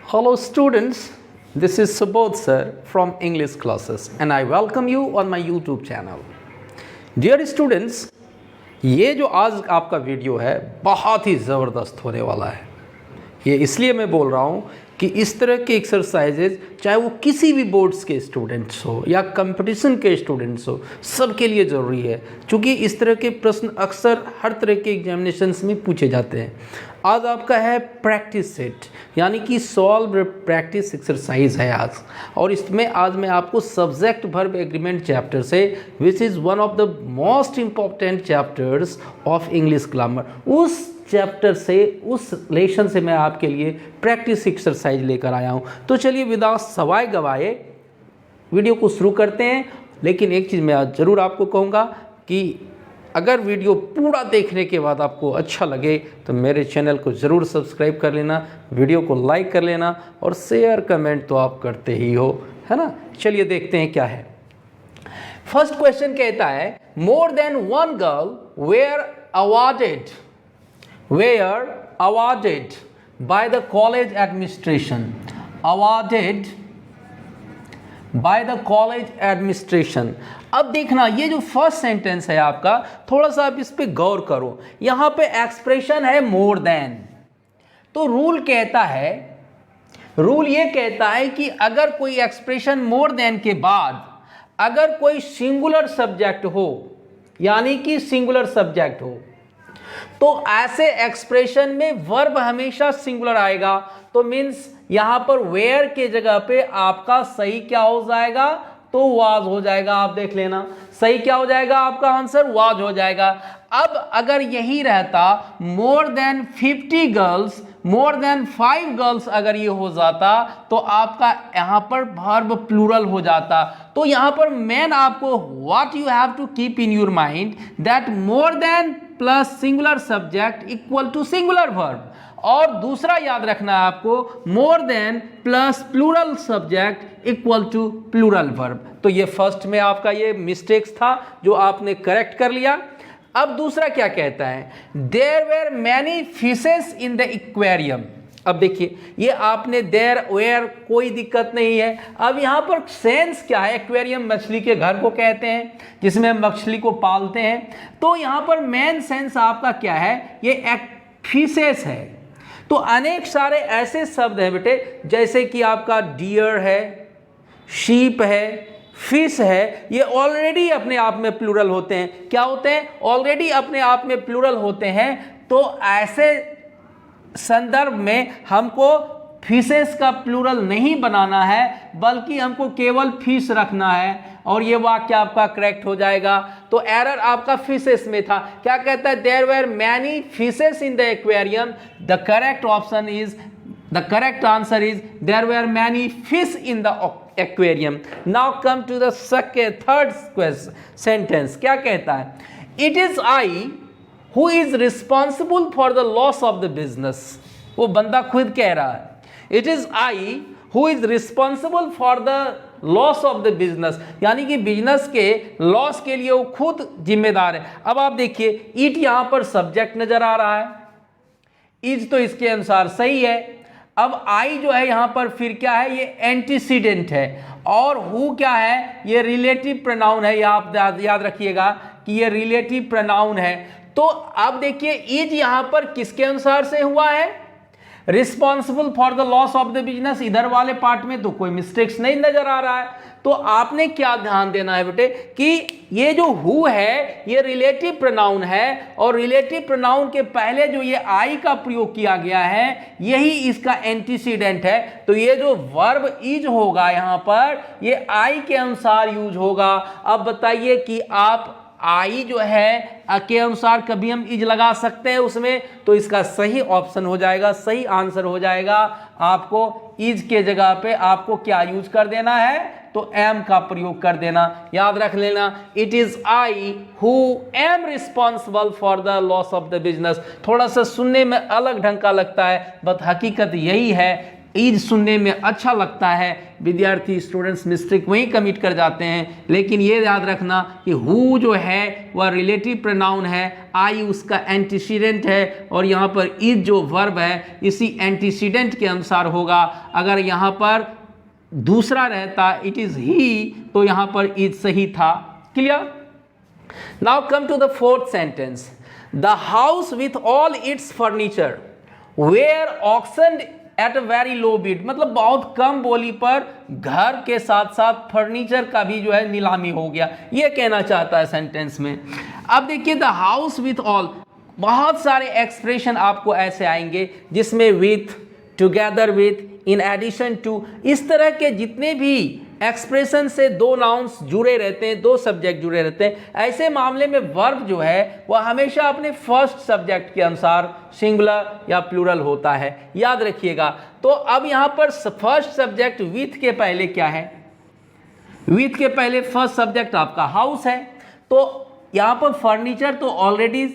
Hello students, this is Subodh sir from English classes and I welcome you on my YouTube channel. Dear students, ये जो आज आपका video है बहुत ही ज़बरदस्त होने वाला है। ये इसलिए मैं बोल रहा हूँ कि इस तरह के एक्सरसाइजेज चाहे वो किसी भी बोर्ड्स के स्टूडेंट्स हो या कंपटीशन के स्टूडेंट्स हो, सबके लिए ज़रूरी है, क्योंकि इस तरह के प्रश्न अक्सर हर तरह के एग्जामिनेशंस में पूछे जाते हैं। आज आपका है प्रैक्टिस सेट, यानी कि सॉल्व प्रैक्टिस एक्सरसाइज है आज, और इसमें आज मैं आपको सब्जेक्ट वर्ब एग्रीमेंट चैप्टर से, which is one of the most important chapters of English grammar, उस चैप्टर से, उस लेसन से मैं आपके लिए प्रैक्टिस एक्सरसाइज लेकर आया हूँ। तो चलिए विदाउट सवाए गवाए वीडियो को शुरू करते हैं। लेकिन एक चीज़ मैं आज ज़रूर आपको कहूँगा कि अगर वीडियो पूरा देखने के बाद आपको अच्छा लगे तो मेरे चैनल को ज़रूर सब्सक्राइब कर लेना, वीडियो को लाइक कर लेना और शेयर कमेंट तो आप करते ही हो, है ना। चलिए देखते हैं क्या है। फर्स्ट क्वेश्चन कहता है, more than one girl were awarded by the college administration, awarded by the college administration। अब देखना, ये जो फर्स्ट सेंटेंस है आपका, थोड़ा सा आप इस पे गौर करो। यहाँ पे एक्सप्रेशन है मोर देन, तो रूल ये कहता है कि अगर कोई एक्सप्रेशन मोर देन के बाद अगर कोई सिंगुलर सब्जेक्ट हो, यानी कि सिंगुलर सब्जेक्ट हो, तो ऐसे एक्सप्रेशन में वर्ब हमेशा सिंगुलर आएगा। तो मीन्स यहां पर वेयर के जगह पे आपका सही क्या हो जाएगा, तो वाज हो जाएगा। आप देख लेना, सही क्या हो जाएगा, आपका आंसर वाज हो जाएगा। अब अगर यही रहता more than 50 girls, more than 5 girls, अगर ये हो जाता तो आपका यहां पर वर्ब प्लूरल हो जाता। तो यहां पर मेन आपको what you have to keep in your mind that more than plus singular subject equal to singular verb, और दूसरा याद रखना है आपको more than plus plural subject equal to plural verb. तो ये फर्स्ट में आपका ये मिस्टेक्स था जो आपने करेक्ट कर लिया। अब दूसरा क्या कहता है, there were many fishes in the aquarium. अब देखिए, ये आपने देयर वेयर कोई दिक्कत नहीं है। अब यहाँ पर सेंस क्या है, एक्वेरियम मछली के घर को कहते हैं जिसमें मछली को पालते हैं। तो यहाँ पर मेन सेंस आपका क्या है, ये फिशेस है। तो अनेक सारे ऐसे शब्द हैं बेटे, जैसे कि आपका डियर है, शीप है, फिश है, ये ऑलरेडी अपने आप में प्लूरल होते हैं। क्या होते हैं, ऑलरेडी अपने आप में प्लूरल होते हैं। तो ऐसे संदर्भ में हमको फिशेस का प्लूरल नहीं बनाना है, बल्कि हमको केवल फिश रखना है, और ये वाक्य आपका करेक्ट हो जाएगा। तो एरर आपका फिशेस में था। क्या कहता है, there were many fishes in the aquarium. The correct answer is there were many fish in the aquarium. Now come to the third sentence. क्या कहता है, it is I who is responsible for the loss of the business। वो बंदा खुद कह रहा है, it is I who is responsible for the loss of the business, यानी कि बिजनेस के लॉस के लिए वो खुद जिम्मेदार है। अब आप देखिए, it यहाँ पर सब्जेक्ट नजर आ रहा है, इज तो इसके अनुसार सही है। अब आई जो है यहाँ पर फिर क्या है, ये एंटीसीडेंट है, और हु क्या है, ये रिलेटिव प्रोनाउन है। ये आप याद रखिएगा कि ये रिलेटिव प्रोनाउन है। तो अब देखिए, इज यहाँ पर किसके अनुसार से हुआ है, responsible for the loss of the business. इधर वाले पार्ट में तो कोई मिस्टेक्स नहीं नजर आ रहा है। तो आपने क्या ध्यान देना है बेटे कि ये जो हु है ये रिलेटिव प्रोनाउन है, और रिलेटिव प्रोनाउन के पहले जो ये आई का प्रयोग किया गया है यही इसका एंटीसीडेंट है। तो ये जो वर्ब इज होगा यहाँ पर, ये आई के अनुसार यूज होगा। अब बताइए कि आप आई जो है के अनुसार कभी हम इज लगा सकते हैं उसमें, तो इसका सही ऑप्शन हो जाएगा, सही आंसर हो जाएगा। आपको इज के जगह पे आपको क्या यूज कर देना है, तो एम का प्रयोग कर देना। याद रख लेना, it is I who am responsible for the loss of the business. थोड़ा सा सुनने में अलग ढंग का लगता है, बट हकीकत यही है। ईज सुनने में अच्छा लगता है, विद्यार्थी स्टूडेंट्स मिस्टेक वहीं कमिट कर जाते हैं। लेकिन ये याद रखना कि हु जो है वह रिलेटिव प्रोनाउन है, आई उसका एंटीसीडेंट है, और यहाँ पर इज जो वर्ब है इसी एंटीसीडेंट के अनुसार होगा। अगर यहाँ पर दूसरा रहता इट इज ही, तो यहाँ पर इज सही था। Clear? Now come to the fourth sentence. The house with all its furniture were auctioned at a very low bid, मतलब बहुत कम बोली पर घर के साथ साथ फर्नीचर का भी जो है नीलामी हो गया, ये कहना चाहता है सेंटेंस में। अब देखिए द हाउस विथ ऑल, बहुत सारे एक्सप्रेशन आपको ऐसे आएंगे जिसमें with, together with, in addition to, इस तरह के जितने भी एक्सप्रेशन से दो नाउन्स जुड़े रहते हैं, दो सब्जेक्ट जुड़े रहते हैं, ऐसे मामले में वर्ब जो है वह हमेशा अपने फर्स्ट सब्जेक्ट के अनुसार सिंगुलर या प्लूरल होता है, याद रखिएगा। तो अब यहाँ पर फर्स्ट सब्जेक्ट विथ के पहले क्या है? विथ के पहले फर्स्ट सब्जेक्ट आपका हाउस है, तो यहाँ पर फर्नीचर तो ऑलरेडी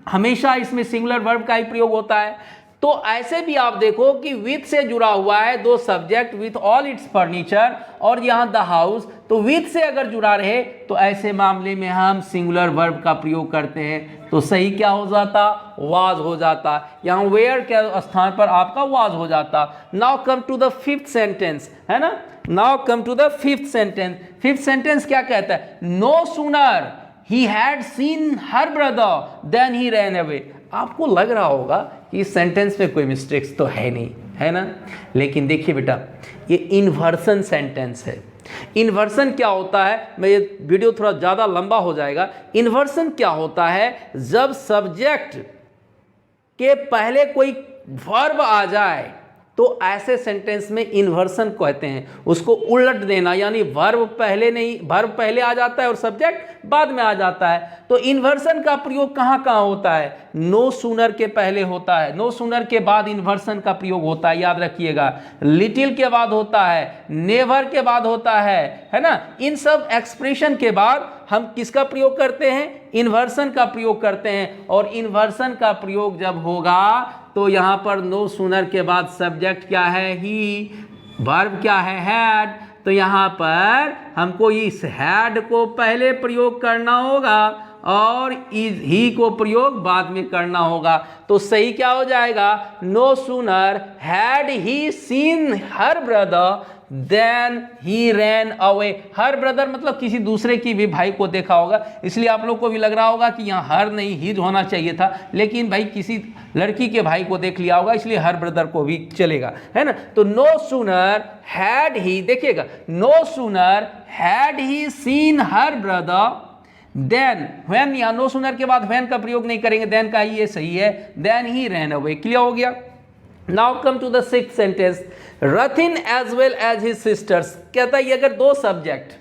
हमेशा इसमें सिंगुलर वर्ब का ही प्रयोग होता है। तो ऐसे भी आप देखो कि विथ से जुड़ा हुआ है दो subject, with all its furniture, और यहाँ द हाउस, तो विथ से अगर जुड़ा रहे तो ऐसे मामले में हम सिंगुलर वर्ब का प्रयोग करते हैं। तो सही क्या हो जाता? वाज हो जाता। यहाँ वेयर के स्थान पर आपका वाज हो जाता। Now come to the fifth sentence, है ना? Now come to the fifth sentence. Fifth sentence क्या कहता है? No sooner he had seen her brother then he ran away. आपको लग रहा होगा कि इस सेंटेंस में कोई मिस्टेक्स तो है नहीं, है ना? लेकिन देखिए बेटा, ये इन्वर्सन सेंटेंस है। इन्वर्सन क्या होता है, मैं ये वीडियो थोड़ा ज़्यादा लंबा हो जाएगा। इन्वर्सन क्या होता है? जब सब्जेक्ट के पहले कोई वर्ब आ जाए तो ऐसे सेंटेंस में इन्वर्सन कहते हैं, उसको उलट देना, यानी वर्ब पहले नहीं, वर्ब पहले आ जाता है और सब्जेक्ट बाद में आ जाता है। तो इन्वर्सन का प्रयोग कहाँ कहाँ होता है? नो सूनर के पहले होता है, नो सूनर के बाद इन्वर्सन का प्रयोग होता है, याद रखिएगा। लिटिल के बाद होता है, नेवर के बाद होता है ना? इन सब एक्सप्रेशन के बाद हम किसका प्रयोग करते हैं? इन्वर्सन का प्रयोग करते हैं। और इन्वर्सन का प्रयोग जब होगा तो यहाँ पर नो सूनर के बाद सब्जेक्ट क्या है? ही, वर्ब क्या है? हैड। तो यहाँ पर हमको इस हैड को पहले प्रयोग करना होगा और इज ही को प्रयोग बाद में करना होगा। तो सही क्या हो जाएगा? No sooner had he seen her brother then he ran away. Her brother मतलब किसी दूसरे की भी भाई को देखा होगा, इसलिए आप लोग को भी लग रहा होगा कि यहाँ हर नहीं हिज होना चाहिए था, लेकिन भाई किसी लड़की के भाई को देख लिया होगा, इसलिए हर ब्रदर को भी चलेगा, है ना? तो नो सूनर हैड ही, देखिएगा, no sooner had he seen her brother then, when, या नो सूनर के बाद व्हेन का प्रयोग नहीं करेंगे, देन का ही ये सही है, then he ran away. Clear हो गया? Now come to the sixth sentence. Rathin as well as his sisters, कहता है अगर दो सब्जेक्ट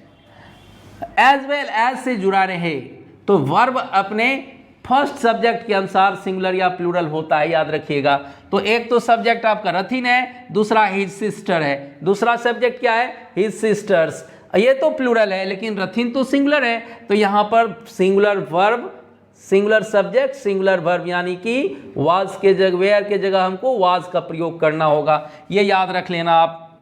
एज वेल एज से जुड़ा रहे तो वर्ब अपने फर्स्ट सब्जेक्ट के अनुसार सिंगुलर या प्लूरल होता है, याद रखिएगा। तो एक तो सब्जेक्ट आपका रथिन है, दूसरा हिज सिस्टर है। दूसरा सब्जेक्ट क्या है? His sisters. ये तो प्लूरल है लेकिन रथिन तो सिंगुलर है, तो यहाँ पर singular verb, singular subject, singular verb, यानी कि वाज के जगह, वेयर के जगह हमको वाज का प्रयोग करना होगा, ये याद रख लेना आप।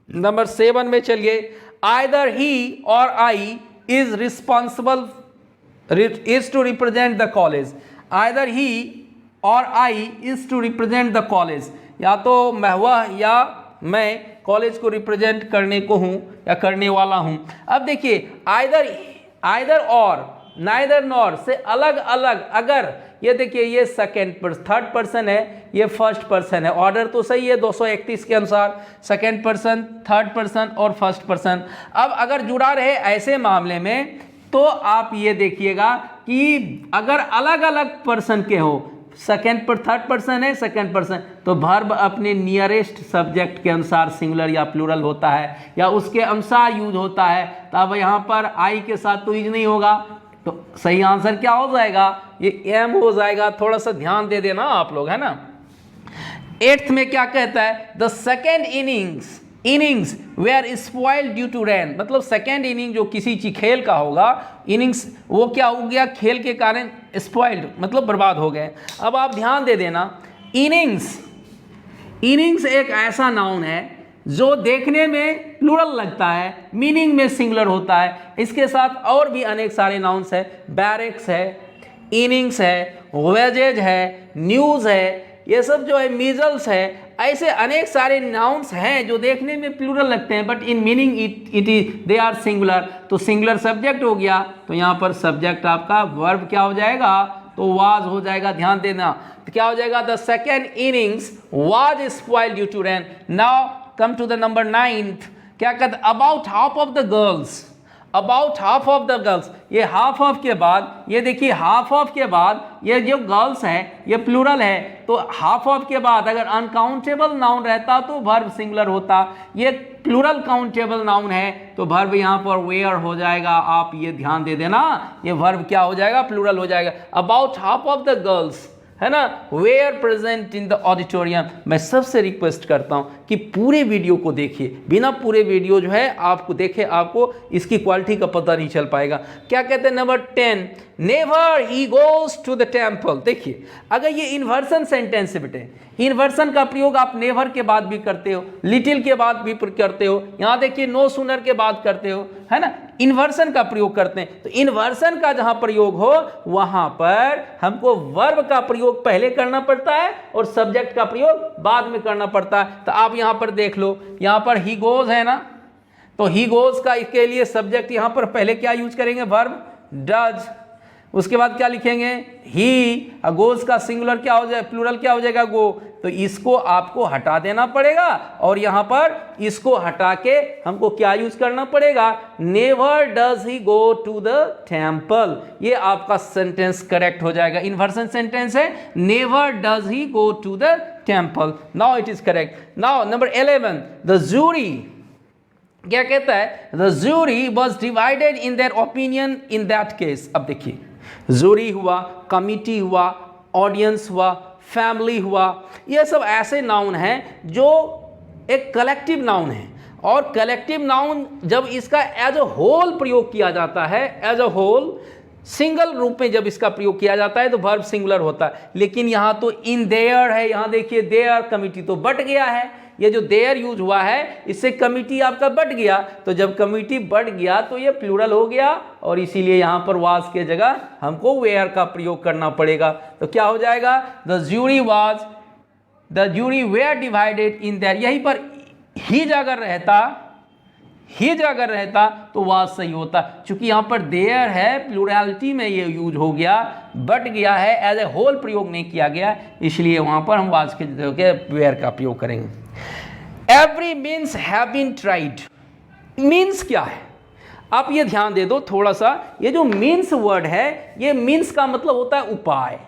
नंबर 7 में चलिए। Either he or I is responsible is to represent the college. Either he or I is to represent the college, या तो मैं वह या मैं कॉलेज को रिप्रेजेंट करने को हूँ या करने वाला हूँ। अब देखिए, आइदर और, नाइदर नॉर से अलग अलग, अगर ये देखिए ये सेकेंड पर्सन, थर्ड पर्सन है, ये फर्स्ट पर्सन है, ऑर्डर तो सही है 231 के अनुसार, सेकेंड पर्सन, थर्ड पर्सन और फर्स्ट पर्सन। अब अगर जुड़ा रहे ऐसे मामले में तो आप ये देखिएगा कि अगर अलग अलग पर्सन के हो, सेकेंड पर थर्ड पर्सन है, सेकेंड पर्सन, तो वर्ब अपने नियरेस्ट सब्जेक्ट के अनुसार सिंगुलर या प्लूरल होता है या उसके अनुसार यूज होता है। तो अब यहाँ पर आई के साथ तो यूज नहीं होगा, तो सही आंसर क्या हो जाएगा? ये एम हो जाएगा। थोड़ा सा ध्यान दे देना आप लोग, है ना? 8th में क्या कहता है? The second innings were spoiled due to rain, मतलब सेकेंड इनिंग जो किसी चीज खेल का होगा, इनिंग्स वो क्या हो गया? खेल के कारण स्पॉइल्ड मतलब बर्बाद हो गए। अब आप ध्यान दे देना, इनिंग्स इनिंग्स एक ऐसा नाउन है जो देखने में प्लूरल लगता है, मीनिंग में सिंगुलर होता है। इसके साथ और भी अनेक सारे नाउन्स है, बैरेक्स है, इनिंग्स है, वेजेज है, न्यूज़ है, ये सब जो है मीजल्स है, ऐसे अनेक सारे नाउन्स हैं जो देखने में प्लूरल लगते हैं but in meaning it is they are singular. तो सिंगुलर सब्जेक्ट हो गया, तो यहाँ पर सब्जेक्ट आपका वर्ब क्या हो जाएगा, तो वाज हो जाएगा। ध्यान देना, तो क्या हो जाएगा, the second innings was spoiled due to rain. Now come to the number 9th, क्या कहते, about half of the girls, about half of the girls, ये हाफ ऑफ के बाद, ये देखिए हाफ ऑफ के बाद ये जो गर्ल्स है ये प्लूरल है, तो हाफ ऑफ के बाद अगर अनकाउंटेबल नाउन रहता तो वर्ब सिंगुलर होता, ये प्लूरल काउंटेबल नाउन है तो वर्ब यहाँ पर वेयर हो जाएगा। आप ये ध्यान दे देना, ये वर्ब क्या हो जाएगा, प्लूरल हो जाएगा। About half of the girls, है ना, were present in the auditorium. मैं सबसे रिक्वेस्ट करता हूँ कि पूरे वीडियो को देखिए, बिना पूरे वीडियो जो है आपको देखे आपको इसकी क्वालिटी का पता नहीं चल पाएगा। क्या कहते हैं number 10, never he goes to the temple. देखिए अगर ये इन्वर्सन सेंटेंस है बेटे, इन्वर्सन का प्रयोग आप नेवर के बाद भी करते हो, लिटिल के बाद भी करते हो, यहाँ देखिए नो सूनर के बाद करते हो, है ना, इन्वर्सन का प्रयोग करते हैं। तो इन्वर्सन का जहां प्रयोग हो वहां पर हमको वर्ब का प्रयोग पहले करना पड़ता है और सब्जेक्ट का प्रयोग बाद में करना पड़ता है। तो आप यहां पर देख लो, यहां पर ही गोज है ना, तो ही गोज का इसके लिए सब्जेक्ट यहां पर पहले क्या यूज करेंगे, वर्ब डज। उसके बाद क्या लिखेंगे, ही, गोज का सिंगुलर क्या हो जाए, प्लूरल क्या हो जाएगा, गो। तो इसको आपको हटा देना पड़ेगा और यहां पर इसको हटा के हमको क्या यूज करना पड़ेगा, never does he go to the temple. ये आपका सेंटेंस करेक्ट हो जाएगा। इन्वर्सन सेंटेंस है, never does he go to the temple. Now it is correct. Now number 11, the jury क्या कहता है, the jury was divided in their opinion in that case. अब देखिए जूरी हुआ, कमिटी हुआ, ऑडियंस हुआ, फैमिली हुआ, ये सब ऐसे नाउन हैं जो एक कलेक्टिव नाउन है और कलेक्टिव नाउन जब इसका एज अ होल प्रयोग किया जाता है, एज अ होल सिंगल रूप में जब इसका प्रयोग किया जाता है तो वर्ब सिंगुलर होता है। लेकिन यहाँ तो इन देयर है, यहाँ देखिए देयर, कमिटी तो बट गया है। ये जो देयर यूज हुआ है इससे कमिटी आपका बढ़ गया, तो जब कमिटी बढ़ गया तो ये प्लूरल हो गया और इसीलिए यहाँ पर वाज के जगह हमको वेयर का प्रयोग करना पड़ेगा। तो क्या हो जाएगा, the jury was, the jury were divided in their. यहीं पर हिज अगर रहता तो वाज सही होता, क्योंकि यहाँ पर देयर है, प्लूरलिटी में ये यूज हो गया, बट गया है, एज ए होल प्रयोग नहीं किया गया, इसलिए वहाँ पर हम वाज के जगह वेयर का प्रयोग करेंगे। Every means have been tried. Means क्या है, आप ये ध्यान दे दो थोड़ा सा, ये जो मीन्स वर्ड है, ये मीन्स का मतलब होता है उपाय,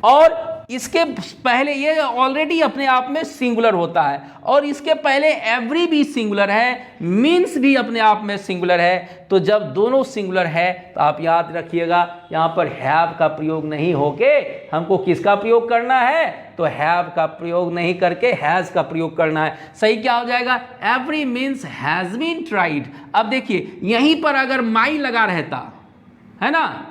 और इसके पहले ये ऑलरेडी अपने आप में सिंगुलर होता है और इसके पहले एवरी भी सिंगुलर है, मीन्स भी अपने आप में सिंगुलर है। तो जब दोनों सिंगुलर है तो आप याद रखिएगा यहाँ पर हैव का प्रयोग नहीं होके हमको किसका प्रयोग करना है, तो हैव का प्रयोग नहीं करके हैज़ का प्रयोग करना है। सही क्या हो जाएगा, every means has been tried. अब देखिए यहीं पर अगर माई लगा रहता है ना,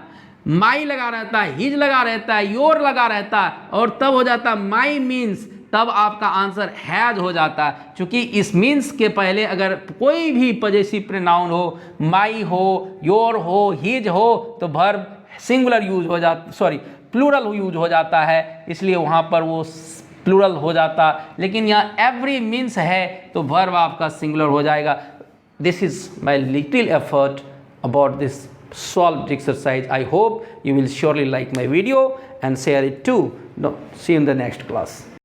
माई लगा रहता है, हिज लगा रहता है, योर लगा रहता है और तब हो जाता माई मीन्स, तब आपका आंसर हैज हो जाता है। क्योंकि इस मीन्स के पहले अगर कोई भी पजेसिव प्रोनाउन हो, माई हो, योर हो, हिज हो, तो वर्ब सिंगुलर यूज हो जाता, सॉरी प्लूरल यूज हो जाता है, इसलिए वहाँ पर वो प्लूरल हो जाता। लेकिन यहाँ एवरी मीन्स है तो वर्ब आपका सिंगुलर हो जाएगा। This is my little effort about this solved exercise. I hope you will surely like my video and share it too. No, see you in the next class.